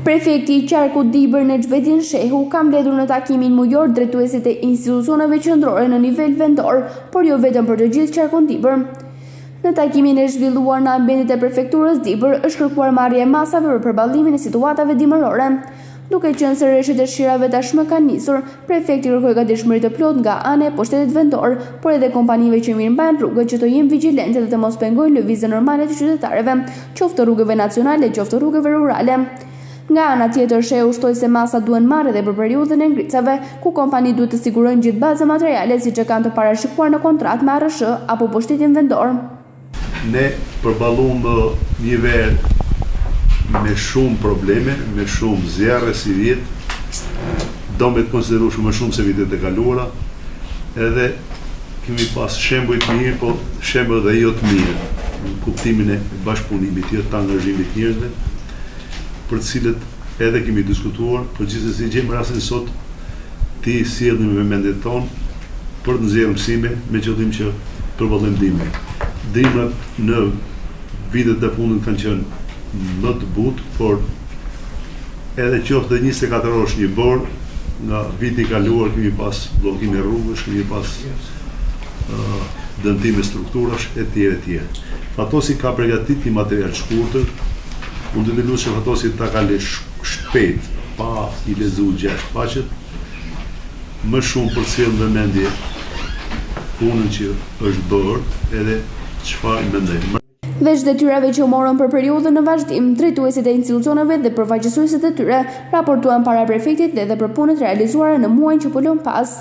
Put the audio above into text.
Prefekti i Qarkut Dibër Nexhbetin Shehu ka mbledhur në takimin mujor drejtuesit e institucioneve qendrore në nivel vendor, por jo vetëm për të gjithë Qarkun Dibër. Në takimin e zhvilluar në ambientet e prefekturës Dibër është kërkuar marrja e masave për përballimin e situatave dimërore. Duke qenë se rreshtet e shirave tashmë kanë nisur, prefekti kërkoi gatishmëri të plot nga ana e pushtetit vendor, por edhe kompanive që mirëmbajnë rrugët që të jenë vigjilente dhe të mos pengojnë lëvizjen normale të qytetarëve, qoftë rrugëve nacionale, qoftë rrugëve rurale. Nga ana tjetër, Shehu shtoi se masa duhen marrë edhe për periudhën e ngritjeve, ku kompani duhet të sigurojnë gjithë baza materiale siç e kanë të parashikuar në kontratë me ARSH apo pushtetin vendor. Ne përballum një ver me shumë probleme, me shumë zjarre si vjet, do me të konsiderueshme më shumë se vitet e kaluara, edhe kemi pas shembuj të mirë, po shembuj dhe jo të mirë, në kuptimin e bashkëpunimit, jo të angazhimit njerëzve, për të cilët edhe kemi diskutuar, por gjithsesi gjejmë rastin sot ti sjellim me mendet tonë për të nxjerrë mësime me qëllim që përballim dimrin. Dimrat në vitet e fundit kanë qenë më të butë, por edhe qoftë 24 orësh një borë, nga viti i kaluar kemi pas bllokime rrugësh, kemi pas dëmtime strukturash etj. Fatosi ka përgatit një material të shkurtër. Unë të që Fatosi ta ka le shpejt, pa i lexuar 6 faqet, më shumë për sjellë në mendje punën që është bërë edhe çfarë mendoj. Veç detyrave që morën për periudhën në vazhdim, drejtuesit e institucioneve dhe përfaqësuesit e tyre raportuan para prefektit edhe për punët realizuara në muajin që po lën pas.